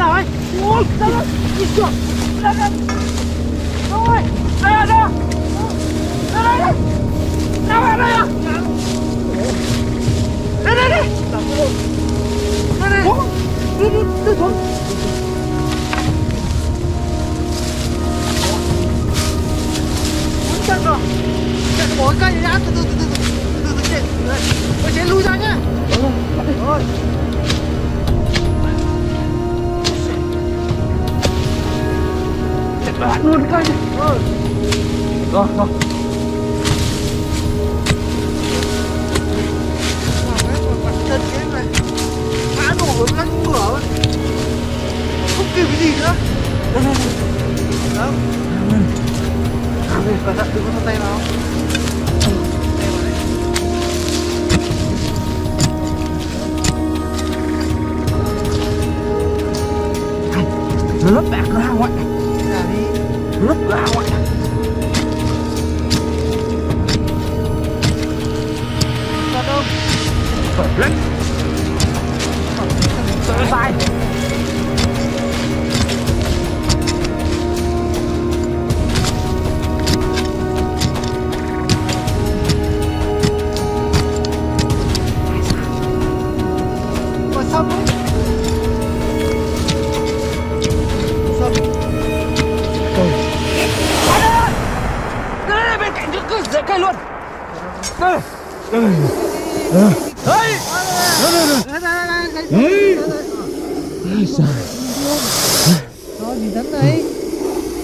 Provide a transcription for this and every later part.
nào ấy? Ôi, ra đây, đi xuống. Ra đây. Ôi, ra đây. Ra đây. Ra đây đây à? Đây đây đây. Đây đây. Đi đi đi xuống. Chân rồi. Chạy bỏ cây đã, từ chạy. Tôi sẽ lui ra nhá. Rồi. Chạy bạn luôn cây này. Rồi. Chân cái này ngã đổ vào lăn cửa không kịp cái gì nữa. Đó. Cẩn thận đừng có tay vào. Tay vào đấy. Nó lấp bạc ra ngoại. Ra đi. Nó lấp ra ngoại. Còn đâu? Phải lên. Sợ sai. Còn xong đấy. Xong. Đây bên cạnh cái rễ cây luôn. Đây. Đấy. Đấy. Ai sao? Đó gì rắn đấy?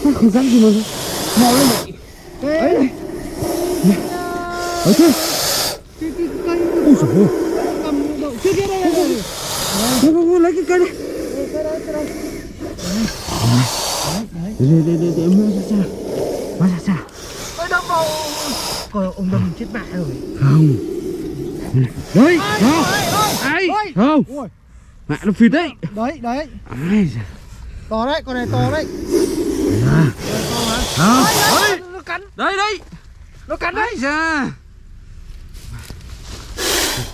Không rắn gì mà mò lên vậy. Đấy. Ở kia. Cái cây. Ôi giời ơi. Cầm đậu kia đây này. Không lấy cái cây này. Cây đây. Để mua ra. Ôi đâm vào. Còn ông đâm chết mẹ rồi. Không. Đấy. Không. Mẹ nó phịt đấy. Đấy. Ai da. To đấy, con này to đấy. Nó cắn. Đấy. Nó cắn đấy. Ai da.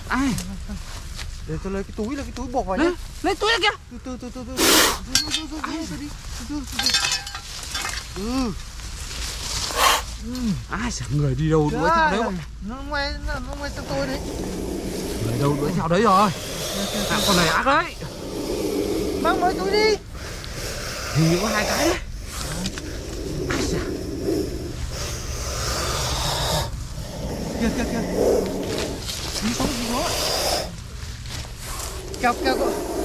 Ai. Để tôi lấy cái túi bọc vào nhá. Lấy túi ra kìa. Từ. Ai sợ người đi đâu đuổi theo đấy. Nó ngoe sang tôi đấy. Người đâu đuổi theo đấy rồi. Con này ác đấy. Mang mấy túi đi. Thì có 2 cái đấy. Ai sợ. Kìa. Đi sống gì đó.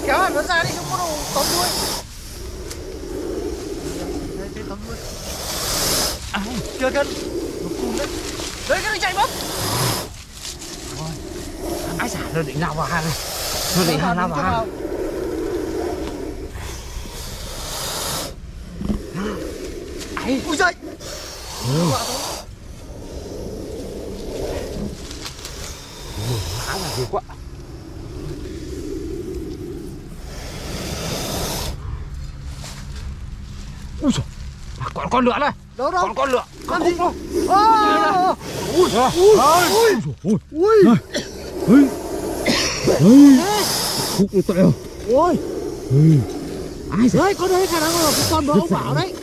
Kéo hẳn nó ra đi không có đồ tóm đuôi. Đây tóm đuôi. Kìa. Nó cùn đấy. Đấy cái này chạy mất. Ai xả nó định nào vào hang này. Nó định nào vào hang. Ai. Ui giời. Há là gì quá. Ui giời. Còn con lửa này. Đâu. Con lửa. Con gì? Ui. Khúc nó tệ à? Ôi. Ai đấy, con đấy khả năng là con bố ông bảo đấy.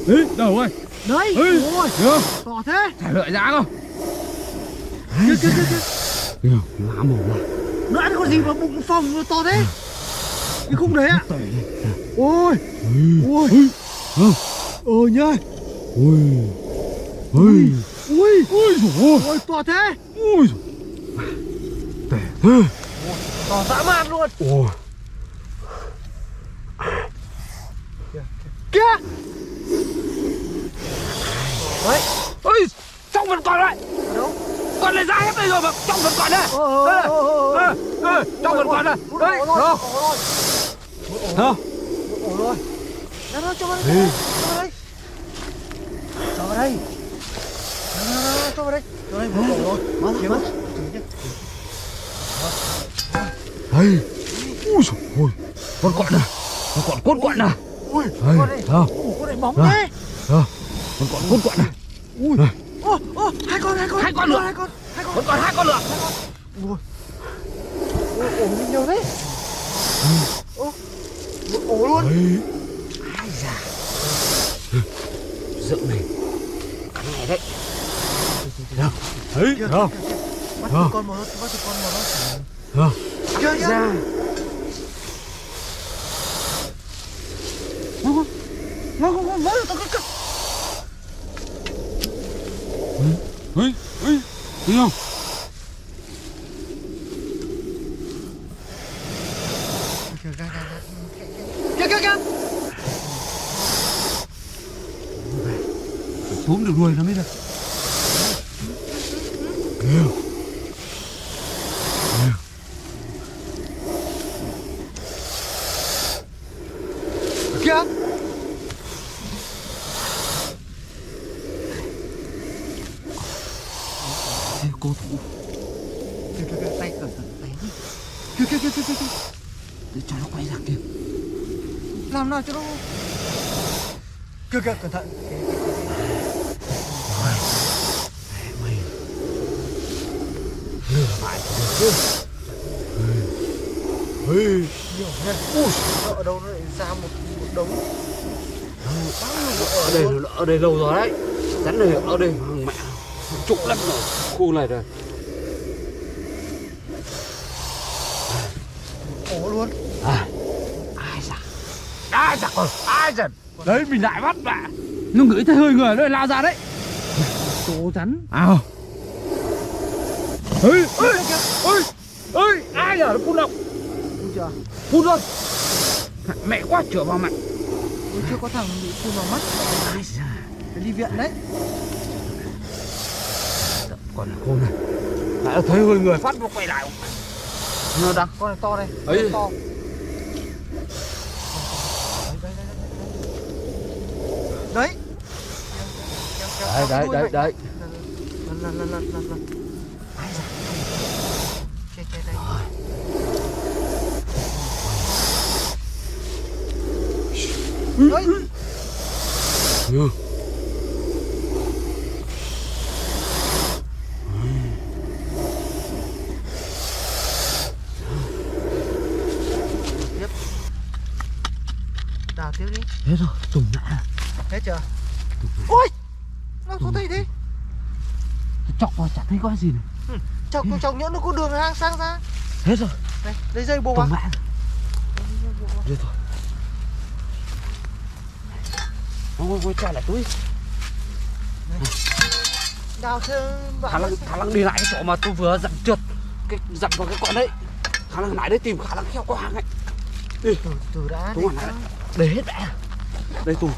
Đấy, đâu rồi? Đấy. Ôi. To thế. Thả lợi ra không? Kìa. Lá mồm mà. Nó ăn con gì mà bụng phồng nó to thế? Cái khúc đấy ạ. Ôi. Nhá. Ôi to thế. Ôi. Tệ thế. To dã man luôn. Ôi. Kìa. Đấy. Ôi, trong vẫn còn đấy. Đâu? Con này ra hết đây rồi mà trong vẫn còn đây. Trong vẫn còn đây. Đấy. Đó. Hả? Ổ rồi. Nó cho vào đây. Cho vào đây. Cho vào đây. Mở cổ rồi. Mở. Đây. Ui giời ơi. Con quạ nè. Con quạ nè. Ui. Con này. Con này bóng thế. Con quạ nè. Ui. Hai con nữa. Vẫn còn 2 con nữa. Ui. Ổ nhiều đấy. một ổ luôn. Ai da. Rượu này cắn nhẹ đấy. Đấy, không? Bắt tụi con một nó. Chưa Ai da. Không, tao cứ. Ui, thấy không? Kìa. Túm được đuôi nó mới được. Kìa. Cô thủ. Kìa, tay cẩn thận tay. Kìa. Để cho nó quay ra kìa. Làm nào cho nó. Kìa, cẩn thận. Mày lừa mãi được chứ. Nhiều nha. Ui, ở đâu nó lại ra một đống. Ở đây lâu rồi đấy. Rắn này ở đây mẹ chục lắm rồi. Khu này rồi. Ổ luôn. Ai da con, ai da. Đấy mình lại bắt bạn. Nó ngửi thấy hơi người nó lao ra đấy. Số rắn. Ơi, ai giờ nó phun độc. Phun chưa? Phun luôn. Mẹ quá chửa vào mặt. Chưa có thằng bị phun vào mắt. Ai da. Phải đi viện đấy. Con này khôn này. Lại thấy hơi người phát nó quay lại. Nó đặt con này to đây. Ấy. To. Đấy. Đấy. Lần. Ai da. Che đây. Đấy. Tiếp. Đào tiếp đi. Hết rồi, tùng đã. Hết chưa? Ôi! Nó có thấy đi. Chọc vào chả thấy có gì này. Chọc nhỡ nó có đường sang ra. Hết rồi. Đây, lấy dây buộc Tùng vào. đã. Hết rồi. Ôi, trả lại túi. Đào thêm Khả năng đi lại cái chỗ mà tôi vừa dặn trượt dặn vào cái con đấy. Khả năng lại đấy tìm khả năng khéo có hàng ấy. Đi. Từ đã. Tùng lại. Để hết đã. Đây Tùng.